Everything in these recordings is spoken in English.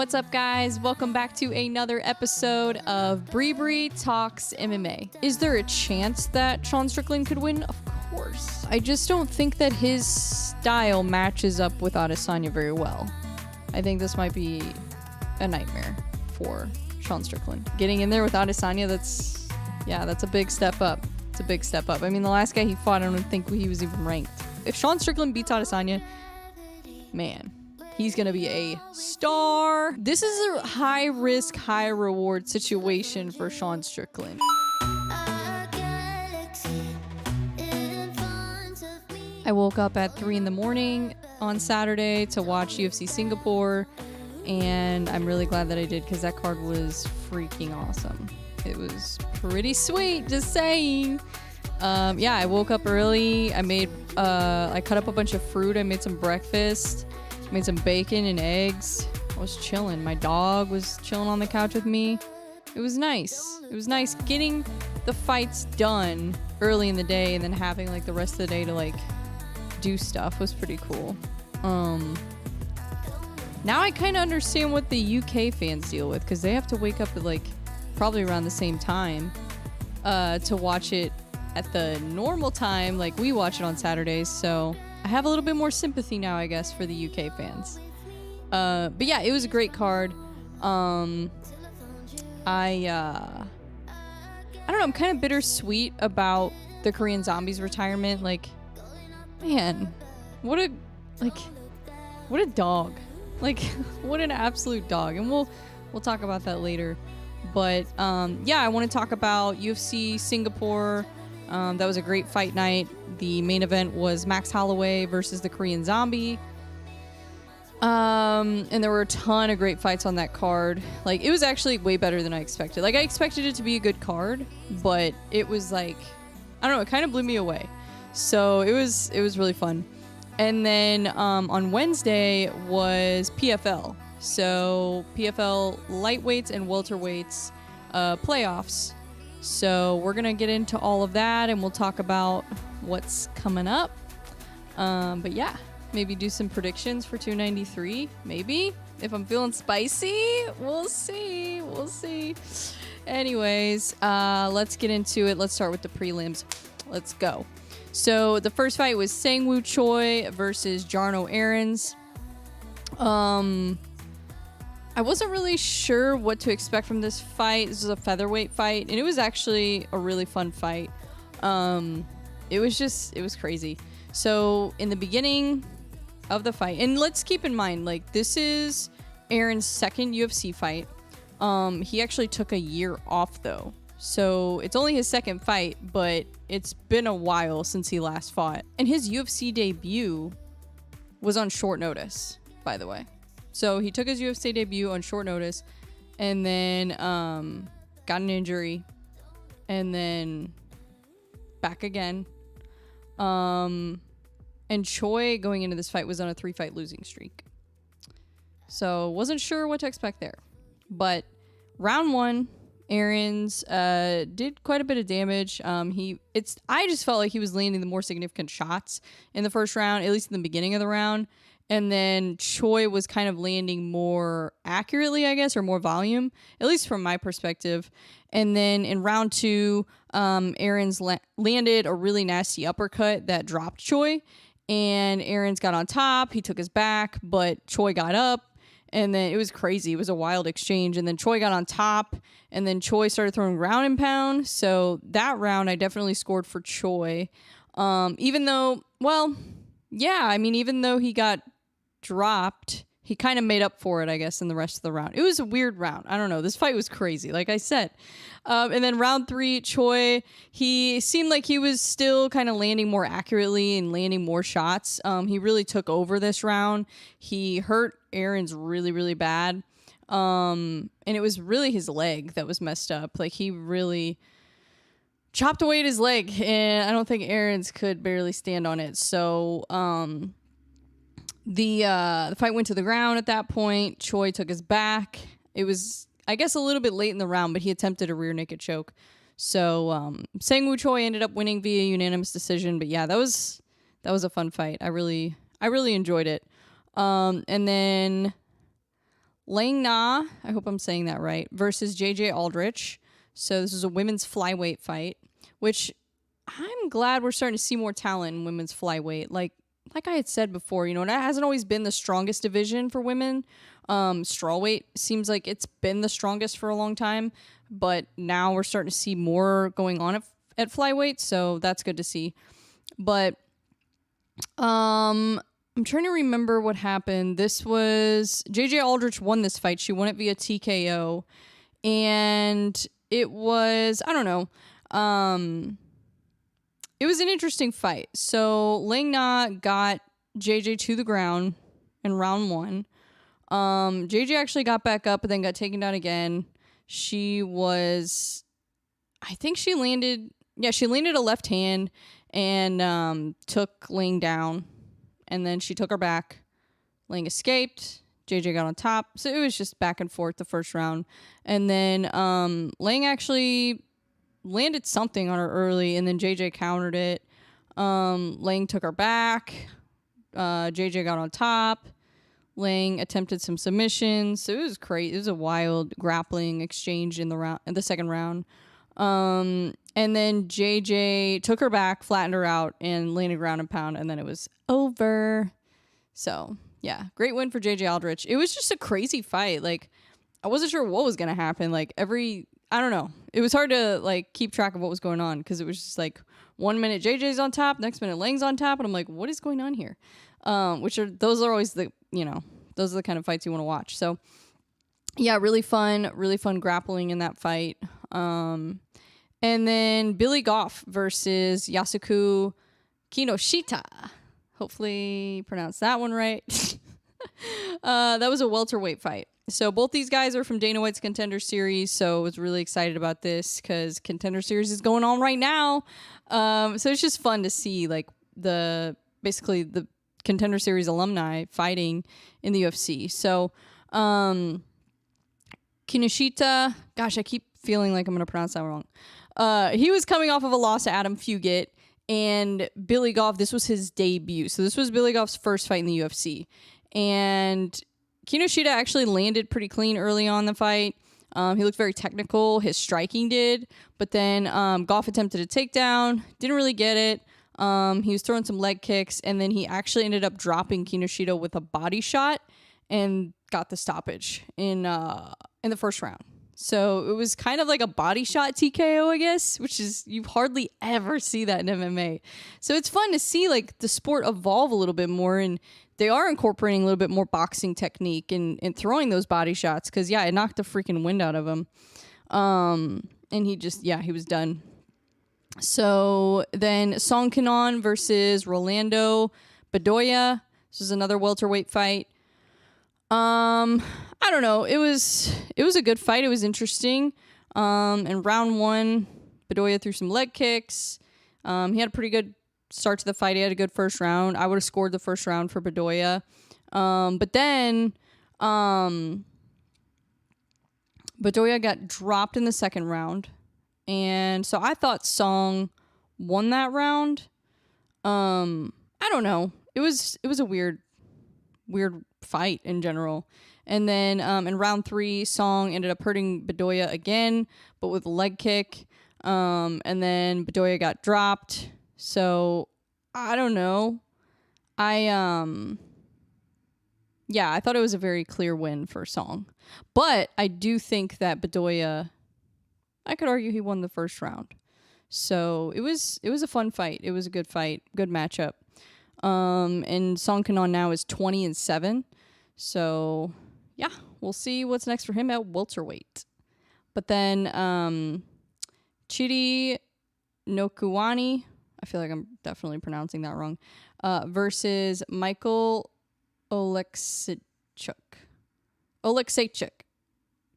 What's up, guys? Welcome back to another episode of BreBre Talks MMA. Is there a chance that Sean Strickland could win? Of course. I just don't think that his style matches up with Adesanya very well. I think this might be a nightmare for Sean Strickland. Getting in there with Adesanya, that's a big step up. It's a big step up. I mean, the last guy he fought, I don't think he was even ranked. If Sean Strickland beats Adesanya, man, he's going to be a star. This is a high risk, high reward situation for Sean Strickland. I woke up at 3 a.m. on Saturday to watch UFC Singapore, and I'm really glad that I did because that card was freaking awesome. It was pretty sweet, just saying. I woke up early. I cut up a bunch of fruit. I made some breakfast. Made some bacon and eggs. I was chilling. My dog was chilling on the couch with me. It was nice. It was nice getting the fights done early in the day and then having like the rest of the day to like do stuff was pretty cool. Now I kind of understand what the UK fans deal with because they have to wake up at like probably around the same time to watch it at the normal time like we watch it on Saturdays. So I have a little bit more sympathy now, I guess, for the UK fans. But yeah, it was a great card. I don't know, I'm kind of bittersweet about the Korean Zombie's retirement. Like, man, what a dog. Like, what an absolute dog. And we'll talk about that later. But I want to talk about UFC Singapore. That was a great fight night. The main event was Max Holloway versus the Korean Zombie. And there were a ton of great fights on that card. Like, it was actually way better than I expected. Like, I expected it to be a good card, but it was like, I don't know, it kind of blew me away. So it was really fun. And then on Wednesday was PFL. So PFL lightweights and welterweights playoffs. So we're going to get into all of that and we'll talk about what's coming up. But yeah, maybe do some predictions for 293. Maybe. If I'm feeling spicy, we'll see. We'll see. Anyways, let's get into it. Let's start with the prelims. Let's go. So the first fight was Sang-Woo Choi versus Jarno Aarons. I wasn't really sure what to expect from this fight. This was a featherweight fight, and it was actually a really fun fight. It was crazy. So in the beginning of the fight, and let's keep in mind, like, this is Aaron's second UFC fight. He actually took a year off though. So it's only his second fight, but it's been a while since he last fought. And his UFC debut was on short notice, by the way. So he took his UFC debut on short notice and then got an injury and then back again. And Choi going into this fight was on a 3-fight losing streak. So wasn't sure what to expect there. But round 1, Aarons did quite a bit of damage. I just felt like he was landing the more significant shots in the first round, at least in the beginning of the round. And then Choi was kind of landing more accurately, I guess, or more volume, at least from my perspective. And then in round 2, Aarons landed a really nasty uppercut that dropped Choi. And Aarons got on top. He took his back, but Choi got up. And then it was crazy. It was a wild exchange. And then Choi got on top. And then Choi started throwing ground and pound. So that round, I definitely scored for Choi. Even though he got dropped, he kind of made up for it, I guess, in the rest of the round. It was a weird round. I don't know. This fight was crazy, like I said. And then round 3, Choi, he seemed like he was still kind of landing more accurately and landing more shots. He really took over this round. He hurt Aarons really, really bad. And it was really his leg that was messed up. Like, he really chopped away at his leg, and I don't think Aarons could barely stand on it. So, the fight went to the ground at that point. Choi took his back. It was, I guess, a little bit late in the round, but he attempted a rear naked choke. So Sang-Woo Choi ended up winning via unanimous decision. But yeah, that was a fun fight. I really enjoyed it. And then Lang Na, I hope I'm saying that right, versus JJ Aldrich. So this is a women's flyweight fight, which I'm glad we're starting to see more talent in women's flyweight. Like I had said before, you know, and that hasn't always been the strongest division for women. Strawweight seems like it's been the strongest for a long time, but now we're starting to see more going on at flyweight, so that's good to see. But I'm trying to remember what happened. This was JJ Aldrich won this fight. She won it via TKO, and it was, I don't know. It was an interesting fight. So Lang Na got JJ to the ground in round 1. JJ actually got back up, but then got taken down again. She landed a left hand and took Lang down, and then she took her back. Lang escaped. JJ got on top. So it was just back and forth the first round. And then Lang actually landed something on her early, and then JJ countered it. Lang took her back. JJ got on top. Lang attempted some submissions. So it was crazy. It was a wild grappling exchange in the second round. And then JJ took her back, flattened her out, and landed ground and pound, and then it was over. So yeah, great win for JJ Aldrich. It was just a crazy fight. Like, I wasn't sure what was gonna happen. Like, I don't know. It was hard to like keep track of what was going on, because it was just like 1 minute JJ's on top, next minute Lang's on top, and I'm like, what is going on here? Those are always those are the kind of fights you want to watch. So yeah, really fun grappling in that fight. And then Billy Goff versus Yasuku Kinoshita. Hopefully pronounced that one right. That was a welterweight fight. So both these guys are from Dana White's Contender Series, so I was really excited about this because Contender Series is going on right now. So it's just fun to see like basically the Contender Series alumni fighting in the UFC. So Kinoshita, gosh, I keep feeling like I'm going to pronounce that wrong. He was coming off of a loss to Adam Fugit, and Billy Goff, this was his debut. So this was Billy Goff's first fight in the UFC. And Kinoshita actually landed pretty clean early on in the fight. He looked very technical. His striking did. But then Goff attempted a takedown. Didn't really get it. He was throwing some leg kicks. And then he actually ended up dropping Kinoshita with a body shot and got the stoppage in the first round. So it was kind of like a body shot TKO, I guess, which is, you hardly ever see that in MMA. So it's fun to see like the sport evolve a little bit more, and they are incorporating a little bit more boxing technique and throwing those body shots, because yeah, it knocked the freaking wind out of him. And he was done. So then Song Kenan versus Rolando Bedoya. This is another welterweight fight. I don't know. It was a good fight. It was interesting. In round 1, Bedoya threw some leg kicks. He had a pretty good start to the fight. He had a good first round. I would have scored the first round for Bedoya. But then Bedoya got dropped in the second round. And so I thought Song won that round. I don't know. It was a weird fight in general. And then in round 3, Song ended up hurting Bedoya again, but with a leg kick. And then Bedoya got dropped. So I don't know. I thought it was a very clear win for Song. But I do think that Bedoya, I could argue he won the first round. So it was a fun fight. It was a good fight, good matchup. And Song Kenan now is 20-7. So yeah, we'll see what's next for him at welterweight. But then Chidi Nokuwani, I feel like I'm definitely pronouncing that wrong, versus Michael Oleksiejczuk.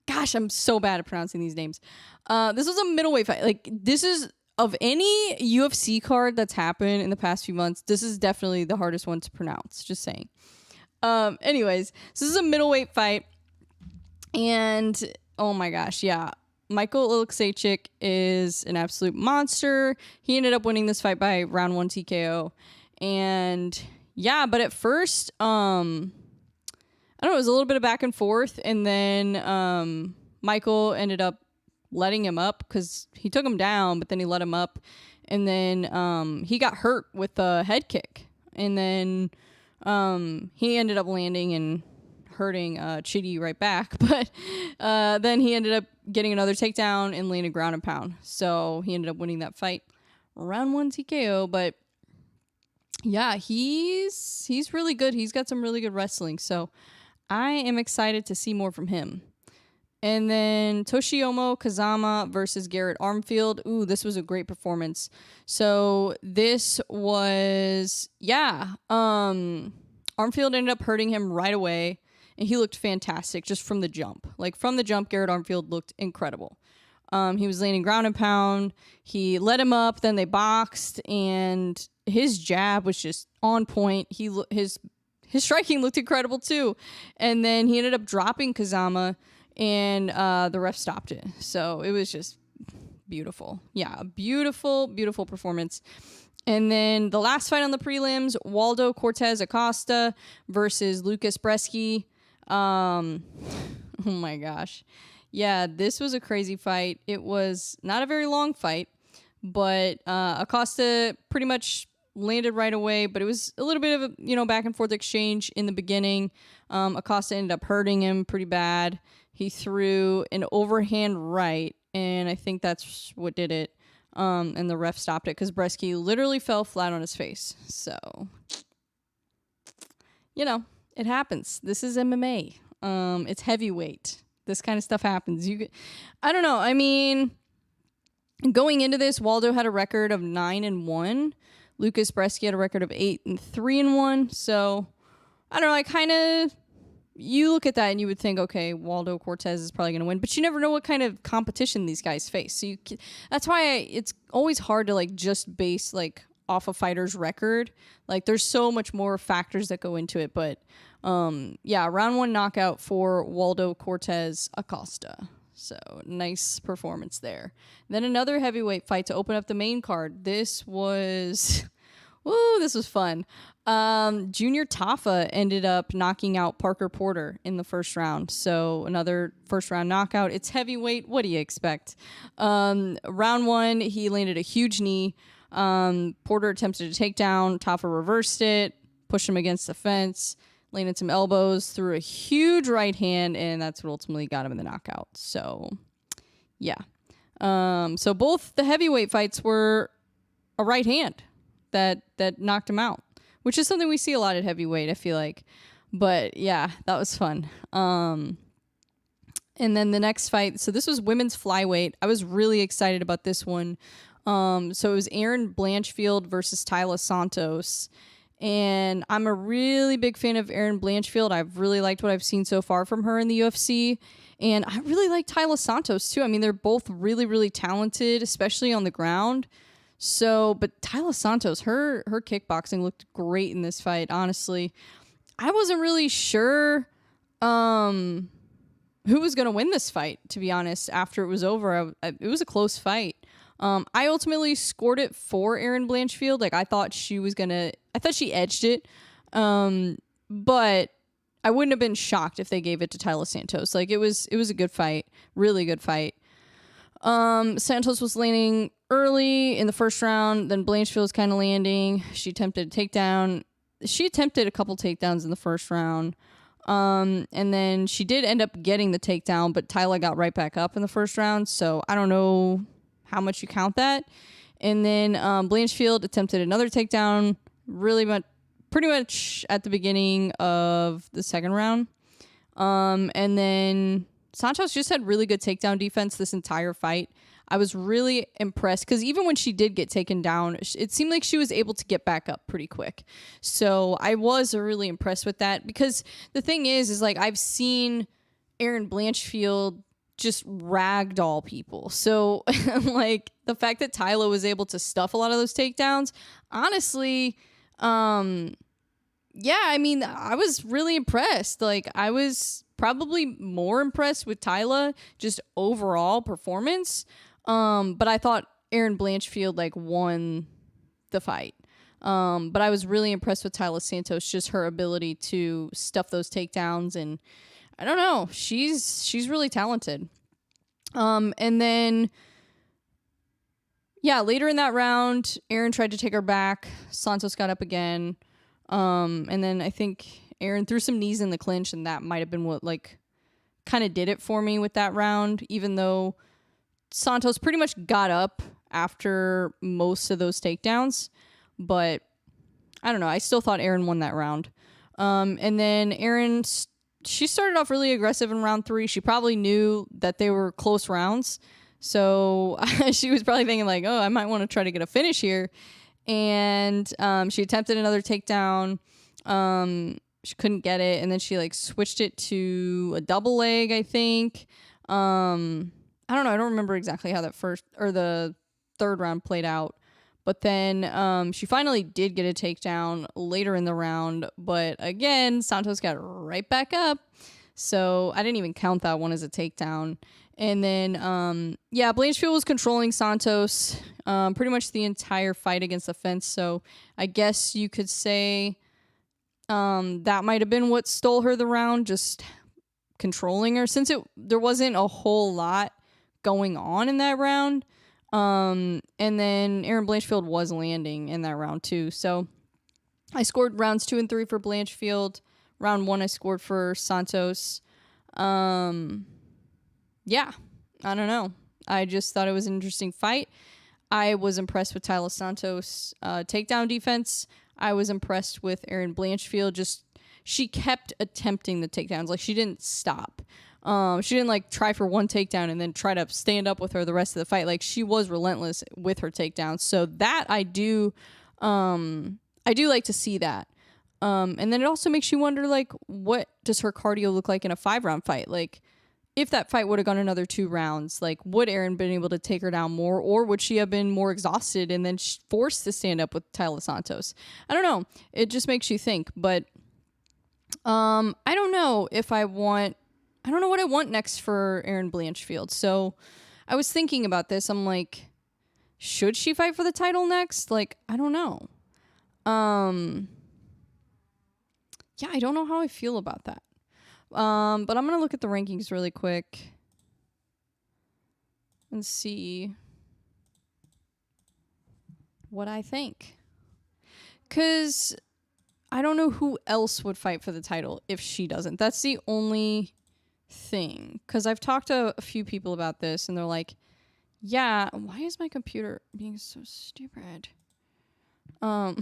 Gosh, I'm so bad at pronouncing these names. This was a middleweight fight. Like, this is, of any UFC card that's happened in the past few months, this is definitely the hardest one to pronounce. Just saying. Anyways, so this is a middleweight fight. And, oh my gosh, yeah. Michael Oleksiejczuk is an absolute monster. He ended up winning this fight by round 1 TKO. And, yeah, but at first, I I don't know, it was a little bit of back and forth, and then Michael ended up letting him up because he took him down, but then he let him up, and then he got hurt with a head kick, and then he ended up landing and hurting Chidi right back, but then he ended up getting another takedown and landed ground and pound, so he ended up winning that fight. Round 1 TKO, but yeah, he's really good. He's got some really good wrestling, so I am excited to see more from him. And then Toshiomo Kazama versus Garrett Armfield. Ooh, this was a great performance. So this was, Armfield ended up hurting him right away, and he looked fantastic just from the jump. Like, from the jump, Garrett Armfield looked incredible. He was landing ground and pound. He let him up, then they boxed, and his jab was just on point. His striking looked incredible too. And then he ended up dropping Kazama, and the ref stopped it. So it was just beautiful. Yeah, a beautiful, beautiful performance. And then the last fight on the prelims, Waldo Cortez Acosta versus Lucas Bresky. Oh my gosh. Yeah, this was a crazy fight. It was not a very long fight, but Acosta pretty much landed right away, but it was a little bit of a, back and forth exchange in the beginning. Acosta ended up hurting him pretty bad. He threw an overhand right, and I think that's what did it. And the ref stopped it because Bresky literally fell flat on his face. So, it happens. This is MMA. It's heavyweight. This kind of stuff happens. I don't know. I mean, going into this, Waldo had a record of 9-1. Lucas Bresky had a record of 8-3-1. So, I don't know. You look at that and you would think, okay, Waldo Cortez is probably going to win, but you never know what kind of competition these guys face. So that's why it's always hard to just base off a fighter's record. There's so much more factors that go into it, but round 1 knockout for Waldo Cortez Acosta. So nice performance there. Then another heavyweight fight to open up the main card. This was fun. Junior Tafa ended up knocking out Parker Porter in the first round. So another first round knockout. It's heavyweight. What do you expect? Round 1, he landed a huge knee. Porter attempted a takedown. Tafa reversed it, pushed him against the fence, landed some elbows, threw a huge right hand, and that's what ultimately got him in the knockout. So, yeah. So both the heavyweight fights were a right hand that knocked him out, which is something we see a lot at heavyweight, I feel like. But, yeah, that was fun. And then the next fight, so this was women's flyweight. I was really excited about this one. So it was Erin Blanchfield versus Tyla Santos. And I'm a really big fan of Erin Blanchfield. I've really liked what I've seen so far from her in the UFC. And I really like Tyla Santos, too. I mean, they're both really, really talented, especially on the ground. So, but Tyla Santos, her kickboxing looked great in this fight, honestly. I wasn't really sure who was going to win this fight, to be honest, after it was over. It was a close fight. I ultimately scored it for Erin Blanchfield. I thought she edged it. But I wouldn't have been shocked if they gave it to Tyla Santos. It was a good fight, really good fight. Santos was landing early in the first round, then Blanchfield was kind of landing. She attempted a takedown. She attempted a couple takedowns in the first round. And then she did end up getting the takedown, but Tyla got right back up in the first round. So I don't know how much you count that. And then Blanchfield attempted another takedown pretty much at the beginning of the second round. And then Santos just had really good takedown defense this entire fight. I was really impressed because even when she did get taken down, it seemed like she was able to get back up pretty quick. So I was really impressed with that because the thing is I've seen Erin Blanchfield just ragdoll people. So the fact that Tyla was able to stuff a lot of those takedowns, honestly, I was really impressed. I was probably more impressed with Tyla just overall performance. But I thought Erin Blanchfield won the fight. But I was really impressed with Tyler Santos, just her ability to stuff those takedowns. And I don't know, she's really talented. And then, yeah, later in that round, Erin tried to take her back. Santos got up again. And then I think Erin threw some knees in the clinch, and that might have been what, like, kind of did it for me with that round, even though Santos pretty much got up after most of those takedowns. But I don't know. I still thought Erin won that round. And then Erin, she started off really aggressive in round 3. She probably knew that they were close rounds. So she was probably thinking like, oh, I might want to try to get a finish here. And she attempted another takedown. She couldn't get it. And then she like switched it to a double leg, I think. I don't know. I don't remember exactly how that first or the third round played out. But then she finally did get a takedown later in the round. But again, Santos got right back up. So I didn't even count that one as a takedown. And then, Blanchfield was controlling Santos pretty much the entire fight against the fence. So I guess you could say that might have been what stole her the round, just controlling her, since there wasn't a whole lot going on in that round. And then Erin Blanchfield was landing in that round too. So I scored rounds 2 and 3 for Blanchfield. Round 1 I scored for Santos. Yeah, I don't know. I just thought it was an interesting fight. I was impressed with Tyler Santos' takedown defense. I was impressed with Erin Blanchfield. Just, she kept attempting the takedowns. Like, she didn't stop. She didn't, like, try for one takedown and then try to stand up with her the rest of the fight. Like, she was relentless with her takedowns. So that I do like to see that. And then it also makes you wonder, like, what does her cardio look like in a 5-round fight? Like, if that fight would have gone another 2 rounds, like, would Erin been able to take her down more, or would she have been more exhausted and then forced to stand up with Tyler Santos? I don't know. It just makes you think. But I don't know I don't know what I want next for Erin Blanchfield. So I was thinking about this. I'm like, should she fight for the title next? Like, I don't know. Yeah, I don't know how I feel about that. But I'm going to look at the rankings really quick and see what I think. Because I don't know who else would fight for the title if she doesn't. That's the only thing. Because I've talked to a few people about this, and they're like, yeah, why is my computer being so stupid? I've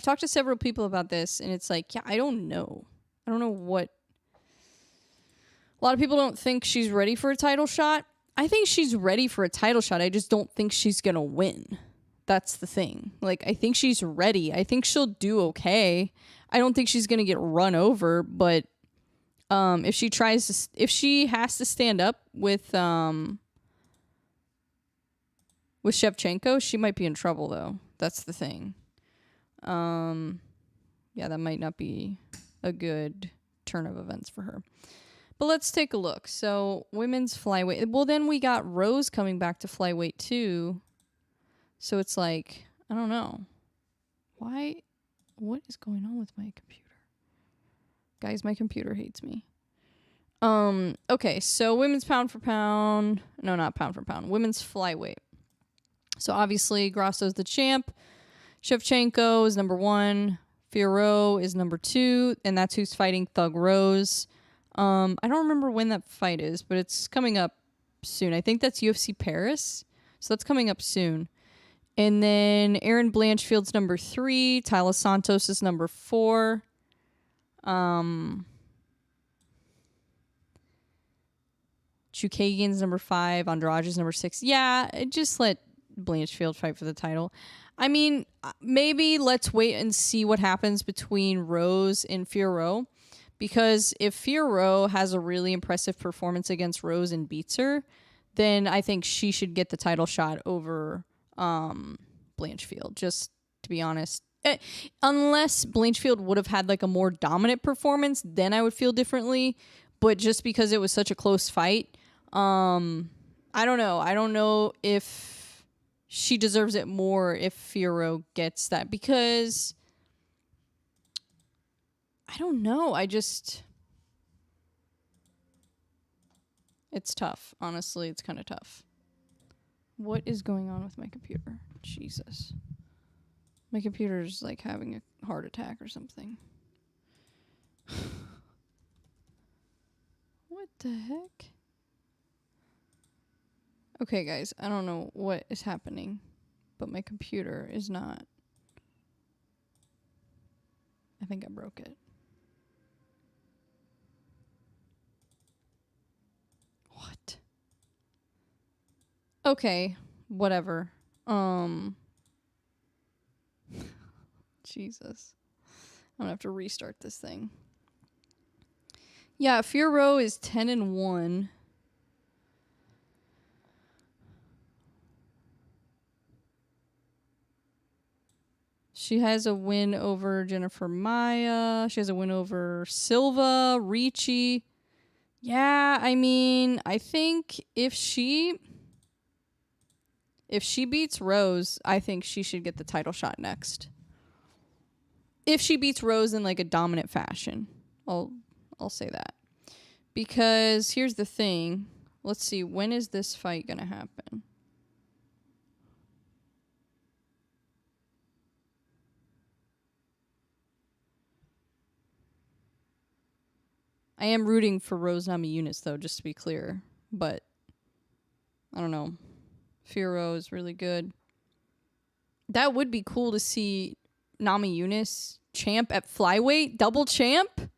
talked to several people about this, and it's like, yeah, I don't know. I don't know what. A lot of people don't think she's ready for a title shot. I think she's ready for a title shot. I just don't think she's going to win. That's the thing. Like, I think she's ready. I think she'll do okay. I don't think she's going to get run over, but if she has to stand up with Shevchenko, she might be in trouble though. That's the thing. Yeah, that might not be a good turn of events for her. But let's take a look. So, women's flyweight. Well, then we got Rose coming back to flyweight too. So it's like, I don't know. What is going on with my computer? Guys, my computer hates me. Okay, so women's pound for pound. No, not pound for pound. Women's flyweight. So obviously, Grasso's the champ. Shevchenko is number 1. Fierro is number 2, and that's who's fighting Thug Rose. I don't remember when that fight is, but it's coming up soon. I think that's UFC Paris, so that's coming up soon. And then Erin Blanchfield's number 3. Tyler Santos is number 4. Chukagian's number 5. Andrade's number 6. Yeah, just let Blanchfield fight for the title. I mean, maybe let's wait and see what happens between Rose and Fierro. Because if Fierro has a really impressive performance against Rose and beats her, then I think she should get the title shot over Blanchfield, just to be honest. Unless Blanchfield would have had like a more dominant performance, then I would feel differently. But just because it was such a close fight, I don't know. I don't know if she deserves it more if Fiorot gets that, because I don't know. It's tough. Honestly, it's kind of tough. What is going on with my computer? Jesus. My computer's like having a heart attack or something. What the heck? Okay, guys, I don't know what is happening, but my computer is not. I think I broke it. What? Okay, whatever. Jesus. I'm gonna have to restart this thing. Yeah, Fiorot is 10-1. She has a win over Jennifer Maia. She has a win over Silva, Ricci. Yeah, I mean, I think if she beats Rose, I think she should get the title shot next. If she beats Rose in like a dominant fashion, I'll say that. Because here's the thing. Let's see, when is this fight gonna happen? I am rooting for Rose Namajunas, though, just to be clear. But I don't know. Fiorot is really good. That would be cool to see Namajunas champ at flyweight, double champ.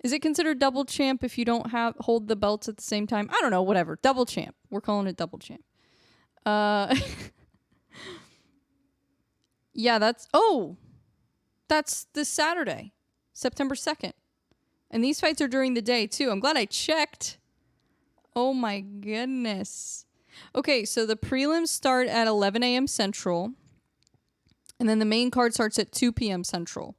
Is it considered double champ if you don't hold the belts at the same time? I don't know. Whatever. Double champ. We're calling it double champ. Yeah, that's this Saturday, September 2nd. And these fights are during the day, too. I'm glad I checked. Oh, my goodness. Okay, so the prelims start at 11 a.m. Central. And then the main card starts at 2 p.m. Central.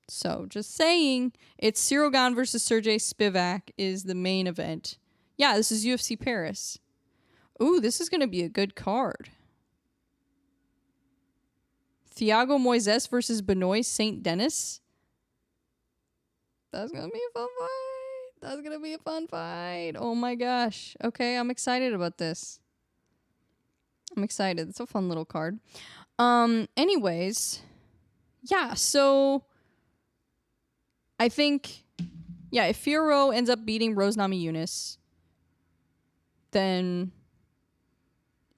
So, just saying, it's Cyril Gane versus Sergey Spivak is the main event. Yeah, this is UFC Paris. Ooh, this is going to be a good card. Thiago Moises versus Benoit St. Denis. That's going to be a fun fight. That's going to be a fun fight. Oh my gosh. Okay, I'm excited about this. I'm excited. It's a fun little card. Anyways, yeah, so I think, yeah, if Fiorot ends up beating Rose Namajunas, then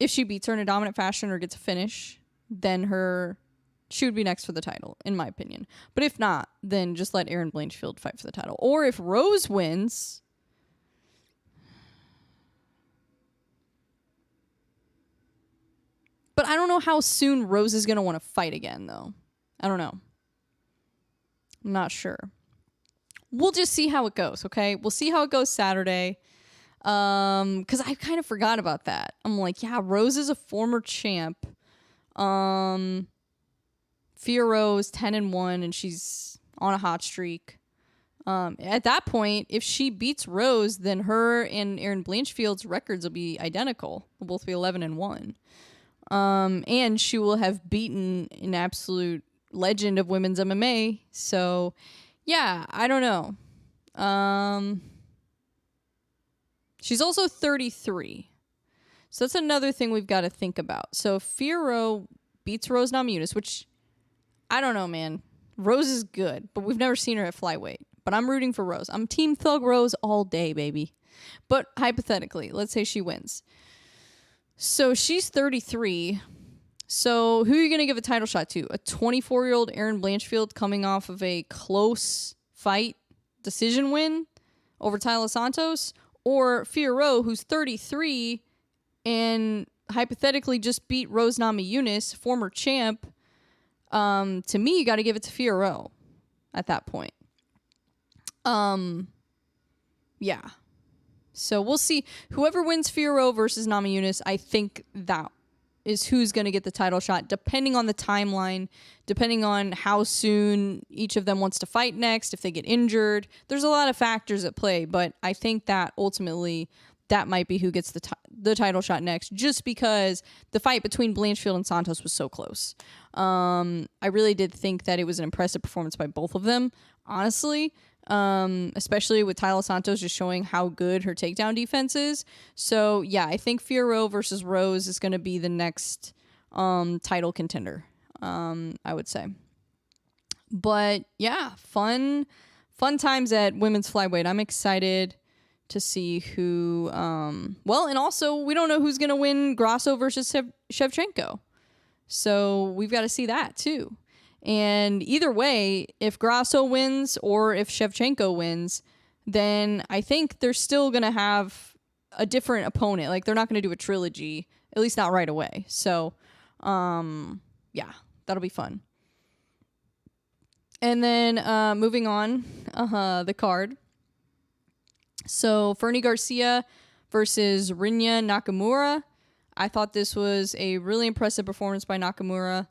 if she beats her in a dominant fashion or gets a finish, then she would be next for the title, in my opinion. But if not, then just let Erin Blanchfield fight for the title. Or if Rose wins, but I don't know how soon Rose is going to want to fight again, though. I don't know. I'm not sure. We'll just see how it goes, okay? We'll see how it goes Saturday. Because I kind of forgot about that. I'm like, yeah, Rose is a former champ. Fiorot is 10-1, and she's on a hot streak. At that point, if she beats Rose, then her and Erin Blanchfield's records will be identical. They'll both be 11-1. And she will have beaten an absolute legend of women's MMA. So, yeah, I don't know. She's also 33. So that's another thing we've got to think about. So if Fiorot beats Rose Namajunas, which I don't know, man. Rose is good, but we've never seen her at flyweight. But I'm rooting for Rose. I'm Team Thug Rose all day, baby. But hypothetically, let's say she wins. So she's 33. So who are you going to give a title shot to? A 24-year-old Erin Blanchfield coming off of a close fight decision win over Tyler Santos? Or Fiorot, who's 33 and hypothetically just beat Rose Namajunas, former champ? To me, you got to give it to Fiorot at that point. Yeah. So we'll see. Whoever wins Fiorot versus Namajunas, I think that is who's going to get the title shot, depending on the timeline, depending on how soon each of them wants to fight next, if they get injured. There's a lot of factors at play, but I think that ultimately that might be who gets the the title shot next, just because the fight between Blanchfield and Santos was so close. I really did think that it was an impressive performance by both of them, honestly, especially with Tyler Santos just showing how good her takedown defense is. So, yeah, I think Fierro versus Rose is going to be the next title contender, I would say. But, yeah, fun times at women's flyweight. I'm excited to see who, and also we don't know who's going to win Grasso versus Shevchenko. So we've got to see that too. And either way, if Grasso wins or if Shevchenko wins, then I think they're still going to have a different opponent. Like, they're not going to do a trilogy, at least not right away. So, yeah, that'll be fun. And then moving on, the card. So Fernie Garcia versus Rinya Nakamura. I thought this was a really impressive performance by Nakamura.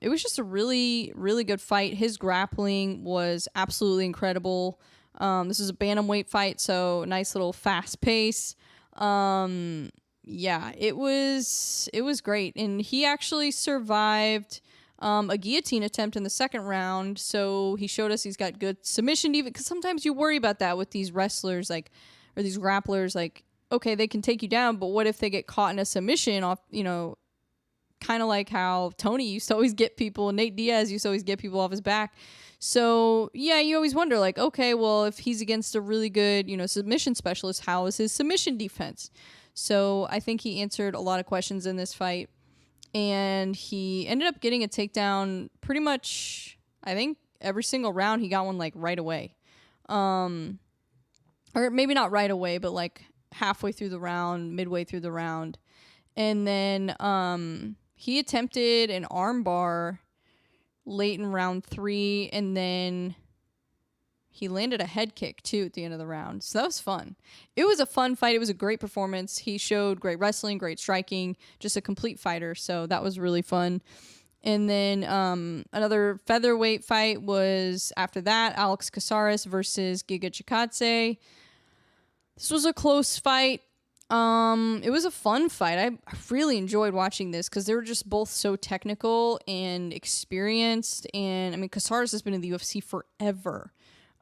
It was just a really, really good fight. His grappling was absolutely incredible. This is a bantamweight fight, so nice little fast pace. Yeah, it was great. And he actually survived a guillotine attempt in the second round, so he showed us he's got good submission defense, because sometimes you worry about that with these wrestlers, like, or these grapplers, like, okay, they can take you down, but what if they get caught in a submission off, kind of like how Tony used to always get people, Nate Diaz used to always get people off his back. So, yeah, you always wonder, like, okay, well, if he's against a really good, submission specialist, how is his submission defense? So I think he answered a lot of questions in this fight. And he ended up getting a takedown pretty much, I think, every single round. He got one, like, right away. Or maybe not right away, but, like, halfway through the round, midway through the round. And then he attempted an armbar late in round 3, and then he landed a head kick, too, at the end of the round. So that was fun. It was a fun fight. It was a great performance. He showed great wrestling, great striking, just a complete fighter. So that was really fun. And then another featherweight fight was after that, Alex Caceres versus Giga Chikadze. This was a close fight. It was a fun fight. I really enjoyed watching this because they were just both so technical and experienced. And, I mean, Caceres has been in the UFC forever.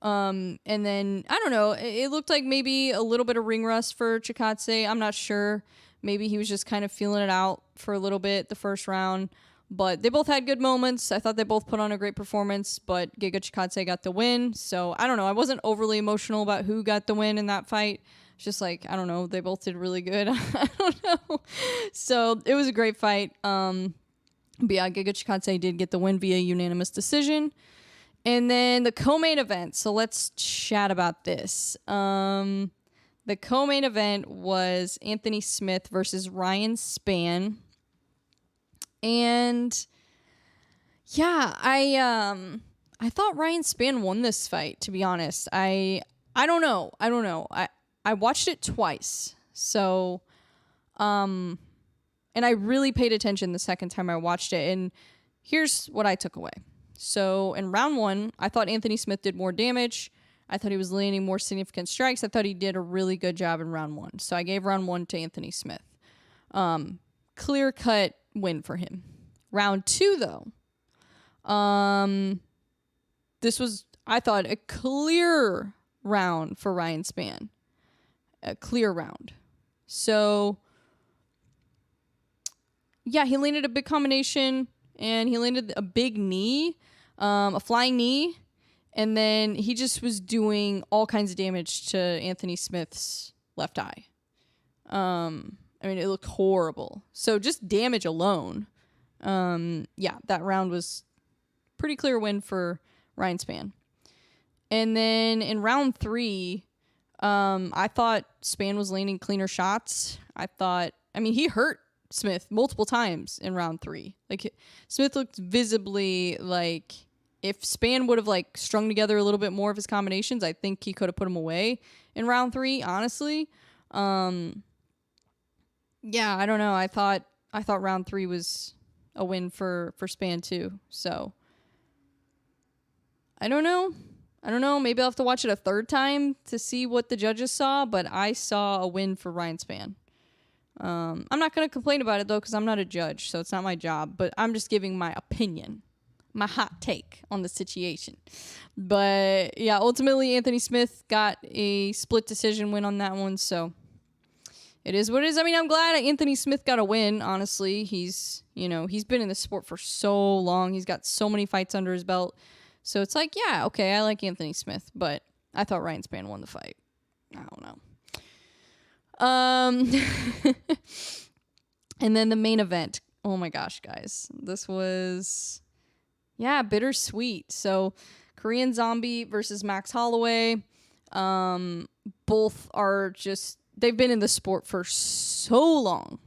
And then, I don't know, it looked like maybe a little bit of ring rust for Chikadze. I'm not sure. Maybe he was just kind of feeling it out for a little bit the first round. But they both had good moments. I thought they both put on a great performance, but Giga Chikadze got the win. So, I don't know. I wasn't overly emotional about who got the win in that fight. It's just like, I don't know. They both did really good. I don't know. So, it was a great fight. But yeah, Giga Chikadze did get the win via unanimous decision. And then the co-main event. So let's chat about this. The co-main event was Anthony Smith versus Ryan Spann. And yeah, I thought Ryan Spann won this fight, to be honest. I don't know. I watched it twice. So and I really paid attention the second time I watched it, and here's what I took away. So in round 1, I thought Anthony Smith did more damage. I thought he was landing more significant strikes. I thought he did a really good job in round 1. So I gave round 1 to Anthony Smith. Clear-cut win for him. Round 2, though. This was, I thought, a clear round for Ryan Spann. A clear round. So, yeah, he landed a big combination, and he landed a big knee. A flying knee, and then he just was doing all kinds of damage to Anthony Smith's left eye. I mean, it looked horrible. So just damage alone. Yeah, that round was pretty clear win for Ryan Spann. And then in round 3, I thought Spann was landing cleaner shots. He hurt Smith multiple times in round 3. Like, Smith looked visibly like if Spann would have like strung together a little bit more of his combinations, I think he could have put him away in round 3, honestly. Yeah, I don't know. I thought round 3 was a win for Spann too. So I don't know. Maybe I'll have to watch it a third time to see what the judges saw, but I saw a win for Ryan Spann. I'm not going to complain about it, though, because I'm not a judge, so it's not my job. But I'm just giving my opinion, my hot take on the situation. But, yeah, ultimately, Anthony Smith got a split decision win on that one, so it is what it is. I mean, I'm glad Anthony Smith got a win, honestly. He's been in the sport for so long. He's got so many fights under his belt. So it's like, yeah, okay, I like Anthony Smith, but I thought Ryan Spann won the fight. I don't know. And then the main event. Oh my gosh, guys. This was, bittersweet. So Korean Zombie versus Max Holloway. Both are just, they've been in the sport for so long.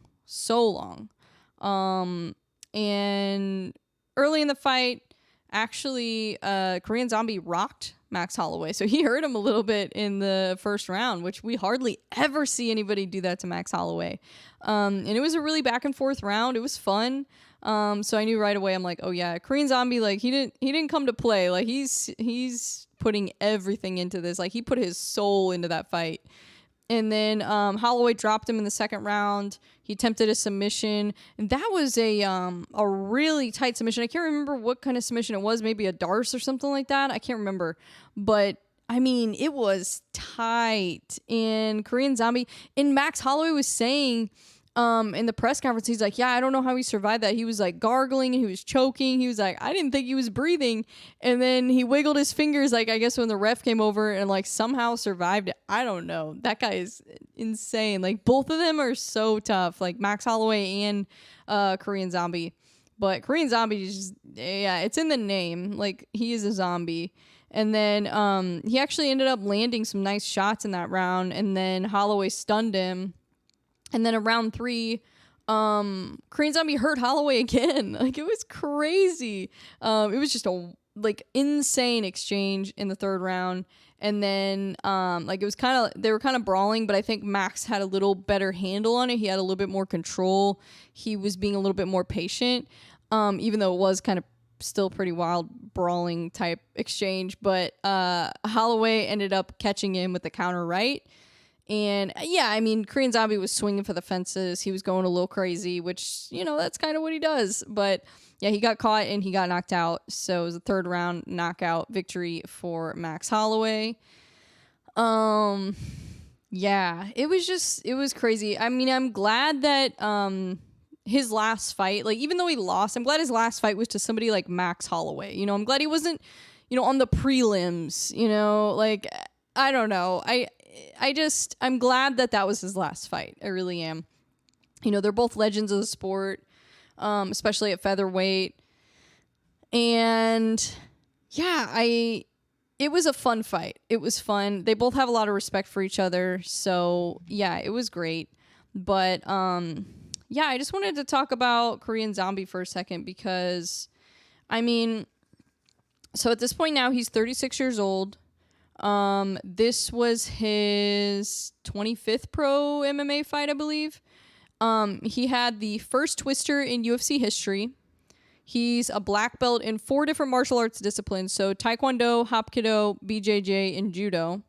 And early in the fight, actually, Korean Zombie rocked Max Holloway. So he hurt him a little bit in the first round, which we hardly ever see anybody do that to Max Holloway. And it was a really back and forth round. It was fun. So I knew right away, I'm like, oh yeah, Korean Zombie, like he didn't come to play. Like he's putting everything into this. Like he put his soul into that fight. And then Holloway dropped him in the second round. He attempted a submission, and that was a really tight submission. I can't remember what kind of submission it was, maybe a Darce or something like that. I can't remember. But, I mean, it was tight. And Korean Zombie, and Max Holloway was saying in the press conference, he's like, yeah, I don't know how he survived that. He was like gargling and he was choking. He was like, I didn't think he was breathing. And then he wiggled his fingers, like, I guess when the ref came over, and like somehow survived it. I don't know. That guy is insane. Like both of them are so tough, like Max Holloway and Korean Zombie. But Korean Zombie is just, yeah, it's in the name. Like he is a zombie. And then he actually ended up landing some nice shots in that round. And then Holloway stunned him. And then around 3, Korean Zombie hurt Holloway again. Like, it was crazy. It was just a, like, insane exchange in the third round. And then, like, it was kind of, they were kind of brawling, but I think Max had a little better handle on it. He had a little bit more control. He was being a little bit more patient, even though it was kind of still pretty wild brawling type exchange. But Holloway ended up catching him with the counter right. And yeah, I mean, Korean Zombie was swinging for the fences. He was going a little crazy, which, you know, that's kind of what he does. But yeah, he got caught and he got knocked out. So it was a third round knockout victory for Max Holloway. Yeah, it was crazy. I mean, I'm glad that his last fight, like, even though he lost, I'm glad his last fight was to somebody like Max Holloway. You know, I'm glad he wasn't, you know, on the prelims, you know, like, I don't know. I'm glad that was his last fight. I really am. You know, they're both legends of the sport, especially at featherweight. And yeah, it was a fun fight. It was fun. They both have a lot of respect for each other. So yeah, it was great. But yeah, I just wanted to talk about Korean Zombie for a second because, I mean, so at this point now he's 36 years old. This was his 25th pro MMA fight, I believe. He had the first twister in UFC history. He's a black belt in 4 different martial arts disciplines. So Taekwondo, Hapkido, BJJ, and Judo.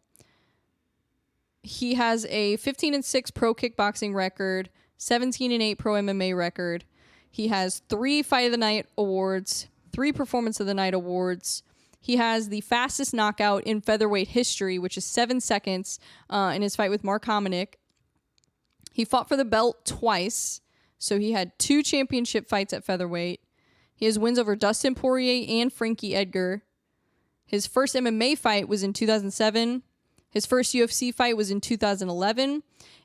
He has a 15-6 pro kickboxing record, 17-8 pro MMA record. He has 3 Fight of the Night awards, 3 Performance of the Night awards. He has the fastest knockout in featherweight history, which is 7 seconds in his fight with Mark Hominick. He fought for the belt twice, so he had 2 championship fights at featherweight. He has wins over Dustin Poirier and Frankie Edgar. His first MMA fight was in 2007. His first UFC fight was in 2011.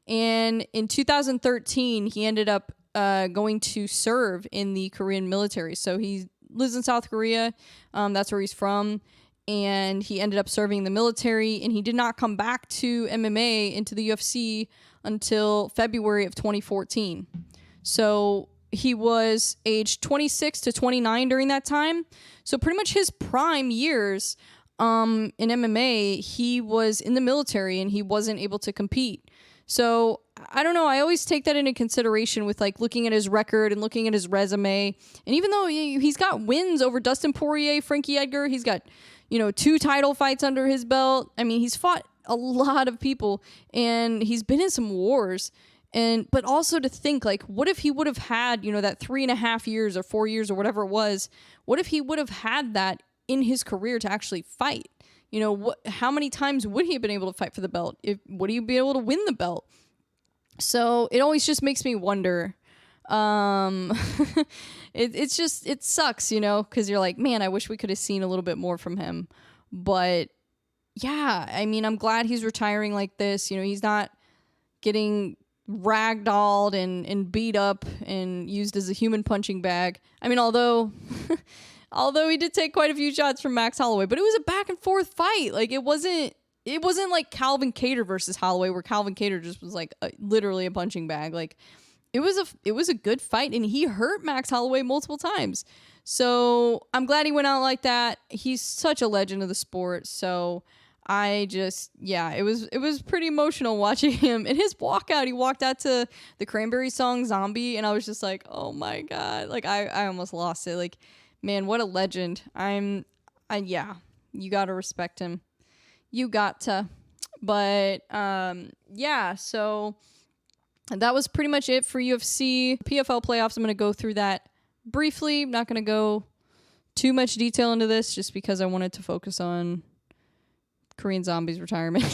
And in 2013, he ended up going to serve in the Korean military. So he lives in South Korea. That's where he's from. And he ended up serving the military. And he did not come back to MMA into the UFC until February of 2014. So he was aged 26 to 29 during that time. So pretty much his prime years in MMA, he was in the military and he wasn't able to compete. So I don't know. I always take that into consideration with like looking at his record and looking at his resume. And even though he's got wins over Dustin Poirier, Frankie Edgar, he's got, 2 title fights under his belt. I mean, he's fought a lot of people and he's been in some wars. But also to think, like, what if he would have had, that 3.5 years or 4 years or whatever it was? What if he would have had that in his career to actually fight? How many times would he have been able to fight for the belt? Would he be able to win the belt? So it always just makes me wonder. It sucks, because you're like, man, I wish we could have seen a little bit more from him. But yeah, I mean, I'm glad he's retiring like this. He's not getting ragdolled and beat up and used as a human punching bag. I mean, although he did take quite a few shots from Max Holloway, but it was a back and forth fight. Like, it wasn't like Calvin Kattar versus Holloway, where Calvin Kattar just was like literally a punching bag. Like, it was a good fight, and he hurt Max Holloway multiple times. So I'm glad he went out like that. He's such a legend of the sport. So it was pretty emotional watching him. And his walkout, he walked out to the Cranberry song Zombie, and I was just like, oh my God. Like, I almost lost it. Like, man, what a legend. You gotta respect him. You got to. But so that was pretty much it for UFC. PFL playoffs, I'm going to go through that briefly. I'm not going to go too much detail into this just because I wanted to focus on Korean Zombie's retirement.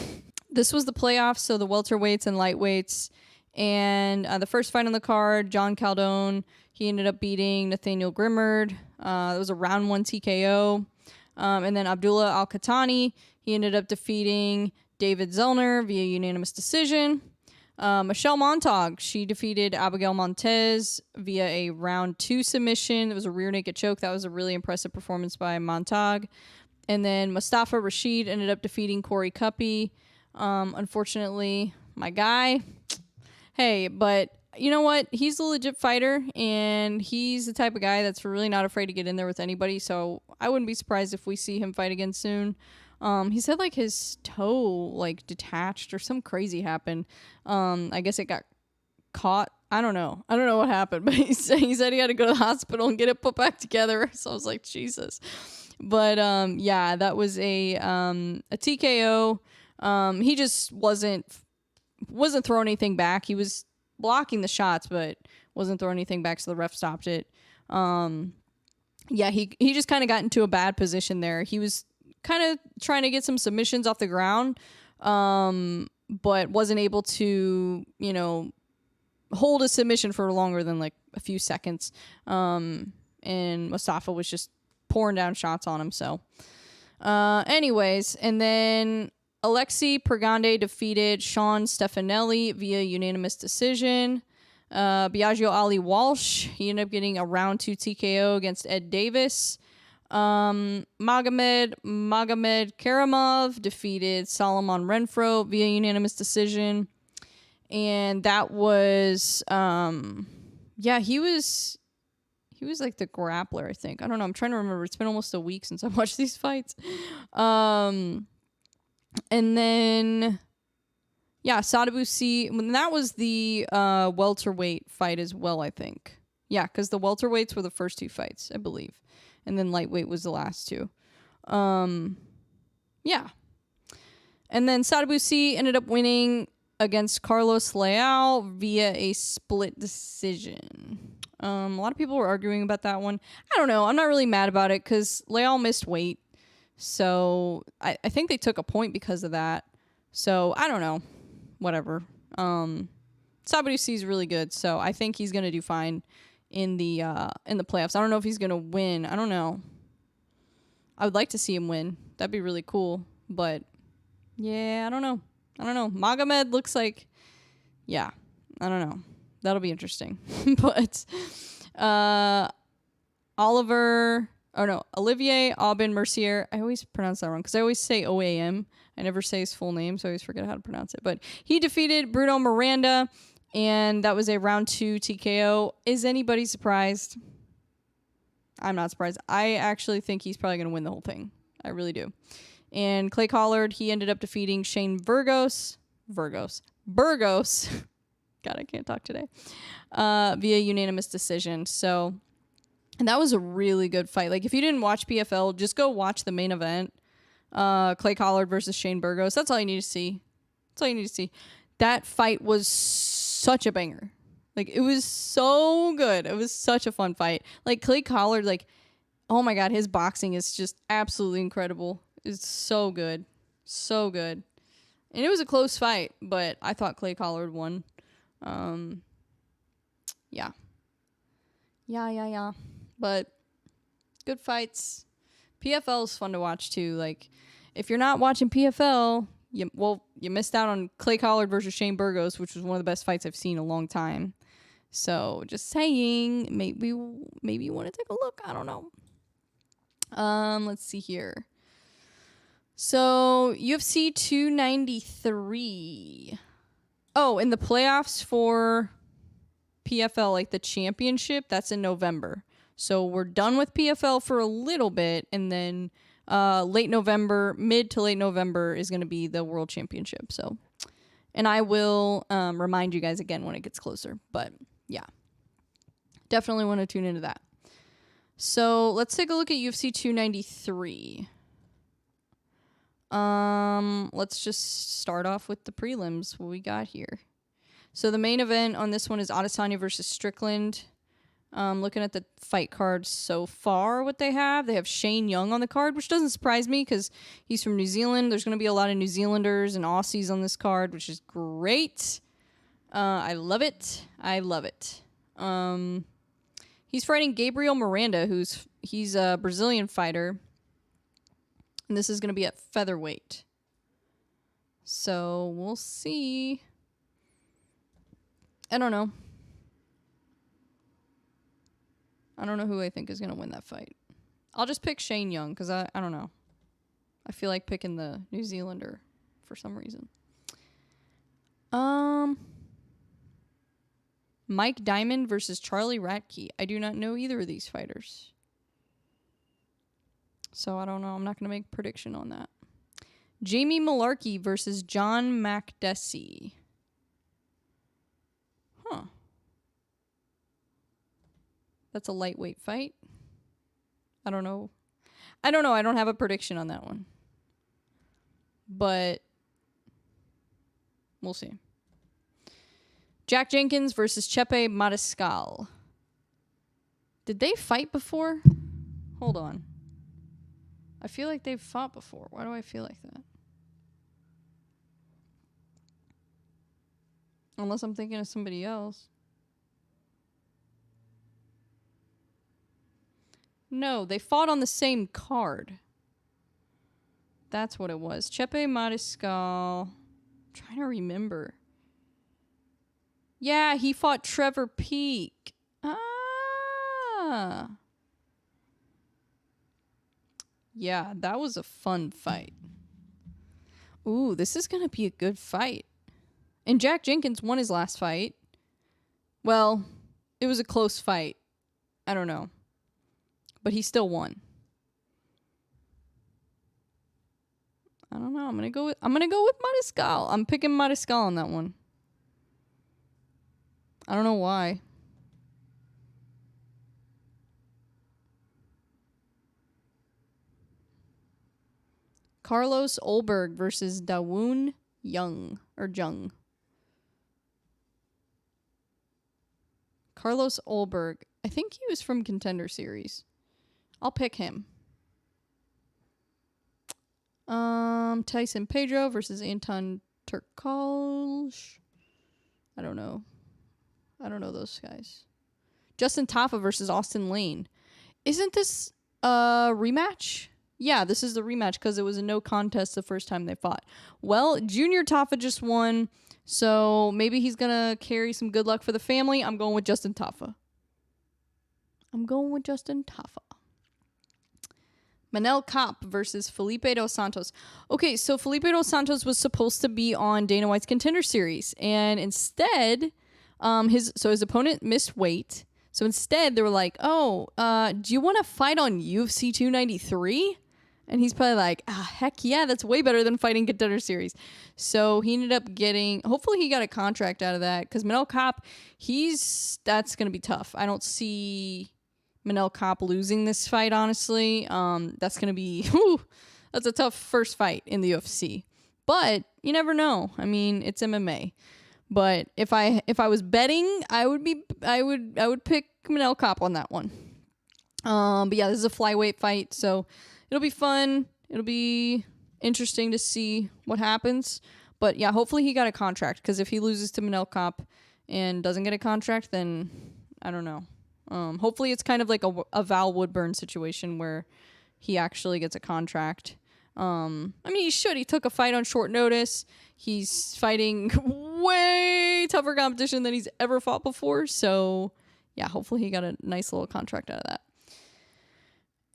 This was the playoffs, so the welterweights and lightweights. And the first fight on the card, John Caldone, he ended up beating Nathaniel Grimard. It was a round 1 TKO. And then Abdullah Al-Khatani, he ended up defeating David Zellner via unanimous decision. Michelle Montag, she defeated Abigail Montez via a round 2 submission. It was a rear naked choke. That was a really impressive performance by Montag. And then Mustafa Rashid ended up defeating Corey Cuppy. Unfortunately, my guy. Hey, but you know what? He's a legit fighter, and he's the type of guy that's really not afraid to get in there with anybody. So I wouldn't be surprised if we see him fight again soon. He said like his toe detached or some crazy happened. I guess it got caught. I don't know what happened, but he said he had to go to the hospital and get it put back together. So I was like, Jesus. But that was a TKO. He just wasn't throwing anything back. He was blocking the shots, but wasn't throwing anything back, so the ref stopped it. He just kind of got into a bad position there. He was kind of trying to get some submissions off the ground, but wasn't able to, hold a submission for longer than like a few seconds. And Mustafa was just pouring down shots on him. So, anyways, and then Alexi Pregande defeated Sean Stefanelli via unanimous decision. Biagio Ali Walsh, he ended up getting a round 2 TKO against Ed Davis. Magomed Karamov defeated Solomon Renfro via unanimous decision. And that was, he was like the grappler, I think. I don't know. I'm trying to remember. It's been almost a week since I watched these fights. And then, Sadabusi, that was the welterweight fight as well, I think. Yeah, because the welterweights were the first 2 fights, I believe. And then lightweight was the last 2. And then Sadabusi ended up winning against Carlos Leal via a split decision. A lot of people were arguing about that one. I don't know. I'm not really mad about it because Leal missed weight. So I think they took a point because of that. So I don't know. Whatever. Sadabusi is really good. So I think he's going to do fine in the playoffs. I don't know if he's going to win. I don't know. I would like to see him win. That'd be really cool. But yeah, I don't know. Magomed looks like, I don't know. That'll be interesting. But Olivier Aubin Mercier. I always pronounce that wrong because I always say OAM. I never say his full name, so I always forget how to pronounce it. But he defeated Bruno Miranda, and that was a round 2 TKO. Is anybody surprised? I'm not surprised. I actually think he's probably going to win the whole thing. I really do. And Clay Collard, he ended up defeating Shane Burgos. God, I can't talk today. Via unanimous decision. So, and that was a really good fight. Like, if you didn't watch PFL, just go watch the main event. Clay Collard versus Shane Burgos. That's all you need to see. That fight was such a banger. Like, it was so good. It was such a fun fight. Like, Clay Collard, like, oh my God, his boxing is just absolutely incredible. It's so good. So good. And it was a close fight, but I thought Clay Collard won. Yeah. Yeah. But good fights. PFL is fun to watch too. Like, if you're not watching PFL, you missed out on Clay Collard versus Shane Burgos, which was one of the best fights I've seen in a long time. So just saying, maybe you want to take a look. I don't know. Let's see here. So UFC 293. Oh, and the playoffs for PFL, like the championship, that's in November. So we're done with PFL for a little bit, and then mid to late November is going to be the World Championship. So, and I will remind you guys again when it gets closer. But yeah, definitely want to tune into that. So let's take a look at UFC 293. Let's just start off with the prelims. What we got here. So the main event on this one is Adesanya versus Strickland. Looking at the fight cards so far, what they have Shane Young on the card, which doesn't surprise me because he's from New Zealand. There's going to be a lot of New Zealanders and Aussies on this card, which is great. I love it. He's fighting Gabriel Miranda, he's a Brazilian fighter. And this is going to be at featherweight. So we'll see. I don't know. I don't know who I think is going to win that fight. I'll just pick Shane Young because I don't know. I feel like picking the New Zealander for some reason. Mike Diamond versus Charlie Ratke. I do not know either of these fighters. So I don't know. I'm not going to make a prediction on that. Jamie Malarkey versus John Makdessi. Huh. That's a lightweight fight. I don't know. I don't have a prediction on that one. But we'll see. Jack Jenkins versus Chepe Mariscal. Did they fight before? Hold on. I feel like they've fought before. Why do I feel like that? Unless I'm thinking of somebody else. No, they fought on the same card. That's what it was. Chepe Mariscal. I'm trying to remember. Yeah, he fought Trevor Peek. Ah. Yeah, that was a fun fight. Ooh, this is going to be a good fight. And Jack Jenkins won his last fight. Well, it was a close fight. I don't know. But he still won. I don't know. I'm gonna go with Mariscal. I'm picking Mariscal on that one. I don't know why. Carlos Olberg versus Dawoon Jung. Carlos Olberg. I think he was from Contender Series. I'll pick him. Tyson Pedro versus Anton Turkalj. I don't know those guys. Justin Tafa versus Austin Lane. Isn't this a rematch? Yeah, this is the rematch because it was a no contest the first time they fought. Well, Junior Tafa just won, so maybe he's going to carry some good luck for the family. I'm going with Justin Tafa. Manel Kape versus Felipe Dos Santos. Okay, so Felipe Dos Santos was supposed to be on Dana White's Contender Series, and instead, his opponent missed weight. So instead, they were like, "Oh, do you want to fight on UFC 293?" And he's probably like, "Heck yeah, that's way better than fighting Contender Series." So he ended up hopefully he got a contract out of that, because Manel Kape, that's going to be tough. I don't see Manel Kape losing this fight, honestly. That's going to be, that's a tough first fight in the UFC. But you never know. I mean, it's MMA. But if I was betting, I would pick Manel Kape on that one. But yeah, this is a flyweight fight, so it'll be fun. It'll be interesting to see what happens. But yeah, hopefully he got a contract, because if he loses to Manel Kape and doesn't get a contract, then I don't know. Hopefully it's kind of like a Val Woodburn situation where he actually gets a contract. I mean, he should. He took a fight on short notice. He's fighting way tougher competition than he's ever fought before. So yeah, hopefully he got a nice little contract out of that.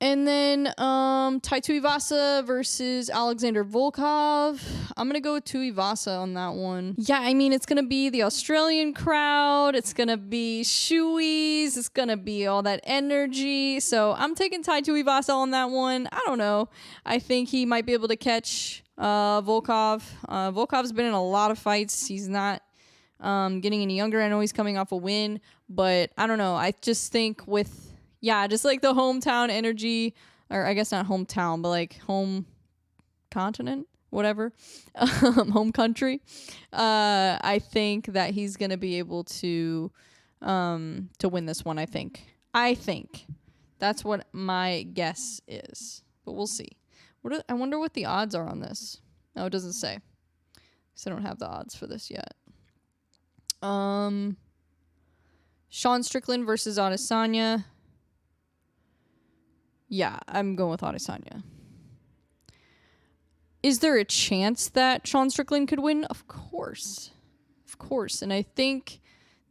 And then Tai Tuivasa versus Alexander Volkov. I'm going to go with Tuivasa on that one. Yeah, I mean, it's going to be the Australian crowd. It's going to be shoeies. It's going to be all that energy. So I'm taking Tai Tuivasa on that one. I don't know. I think he might be able to catch Volkov. Volkov's been in a lot of fights. He's not getting any younger. I know he's coming off a win. But I don't know. I just think with... yeah, just like the hometown energy, or I guess not hometown, but like home continent, whatever, home country. I think that he's gonna be able to win this one. I think that's what my guess is, but we'll see. I wonder what the odds are on this. No, it doesn't say, because I don't have the odds for this yet. Sean Strickland versus Adesanya. Yeah, I'm going with Adesanya. Is there a chance that Sean Strickland could win? Of course. Of course. And I think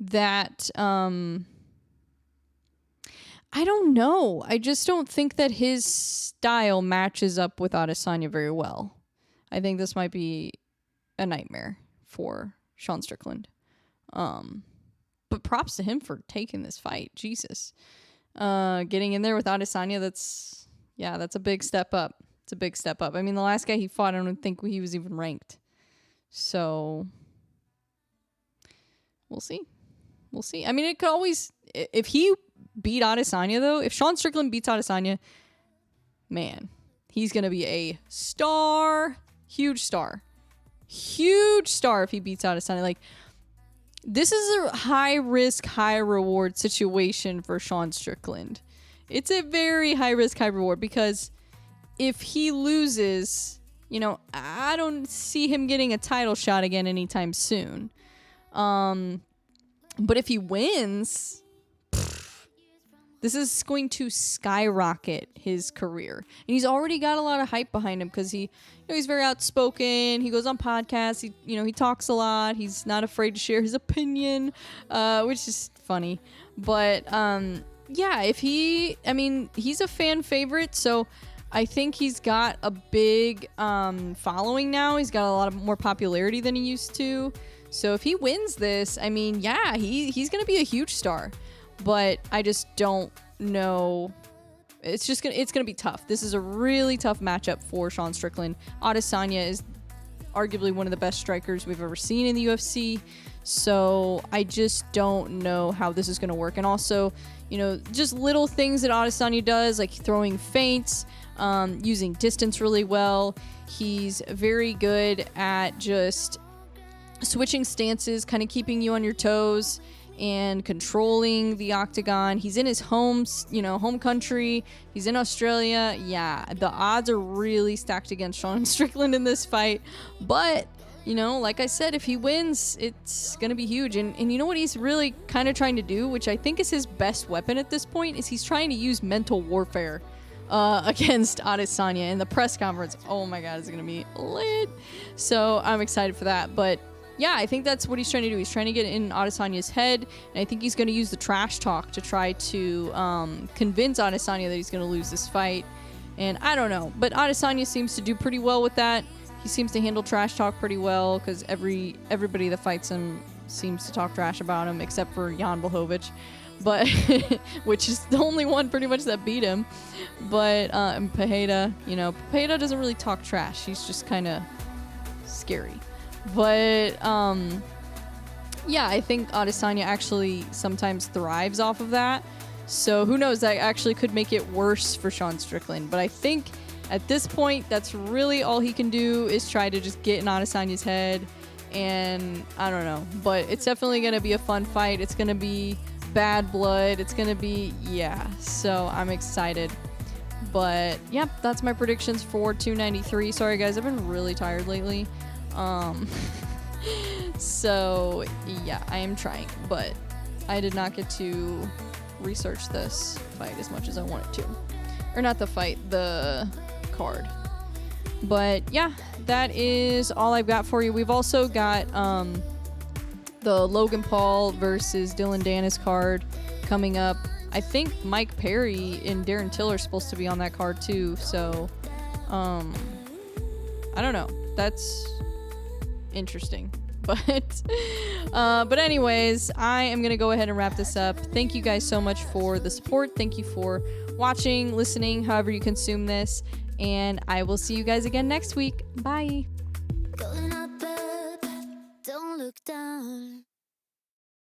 that, I don't know. I just don't think that his style matches up with Adesanya very well. I think this might be a nightmare for Sean Strickland. But props to him for taking this fight. Jesus. Getting in there with Adesanya, that's a big step up. It's a big step up. I mean, the last guy he fought, I don't think he was even ranked. So we'll see. We'll see. I mean, it could always, if he beat Adesanya though, if Sean Strickland beats Adesanya, man, he's going to be a star, huge star if he beats Adesanya. Like, this is a high risk, high reward situation for Sean Strickland. It's a very high risk, high reward, because if he loses, I don't see him getting a title shot again anytime soon. But if he wins, this is going to skyrocket his career. And he's already got a lot of hype behind him because he's very outspoken. He goes on podcasts. He talks a lot. He's not afraid to share his opinion, which is funny. But yeah, he's a fan favorite. So I think he's got a big following now. He's got a lot more popularity than he used to. So if he wins this, he's going to be a huge star. But I just don't know. It's gonna be tough. This is a really tough matchup for Sean Strickland. Adesanya is arguably one of the best strikers we've ever seen in the UFC. So I just don't know how this is gonna work. And also, just little things that Adesanya does, like throwing feints, using distance really well. He's very good at just switching stances, kind of keeping you on your toes and controlling the octagon. He's in his home country. He's in Australia. Yeah, the odds are really stacked against Sean Strickland in this fight. But, like I said, if he wins, it's going to be huge. And you know what he's really kind of trying to do, which I think is his best weapon at this point, is he's trying to use mental warfare against Adesanya in the press conference. Oh my God, it's going to be lit. So I'm excited for that. But yeah, I think that's what he's trying to do. He's trying to get in Adesanya's head, and I think he's going to use the trash talk to try to convince Adesanya that he's going to lose this fight. And I don't know, but Adesanya seems to do pretty well with that. He seems to handle trash talk pretty well because everybody that fights him seems to talk trash about him, except for Jan Blachowicz, but which is the only one pretty much that beat him. But Pereira, Pereira doesn't really talk trash. He's just kind of scary. But yeah, I think Adesanya actually sometimes thrives off of that. So who knows, that actually could make it worse for Sean Strickland. But I think at this point, that's really all he can do, is try to just get in Adesanya's head and I don't know, but it's definitely gonna be a fun fight. It's gonna be bad blood. It's gonna be, yeah, so I'm excited. But yeah, that's my predictions for 293. Sorry guys, I've been really tired lately. So yeah, I am trying, but I did not get to research this fight as much as I wanted to. Or not the fight, the card. But yeah, that is all I've got for you. We've also got the Logan Paul versus Dylan Dennis card coming up. I think Mike Perry and Darren Till are supposed to be on that card too. So, I don't know. That's interesting. But anyways, I am going to go ahead and wrap this up. Thank you guys so much for the support. Thank you for watching, listening, however you consume this. And I will see you guys again next week. Bye.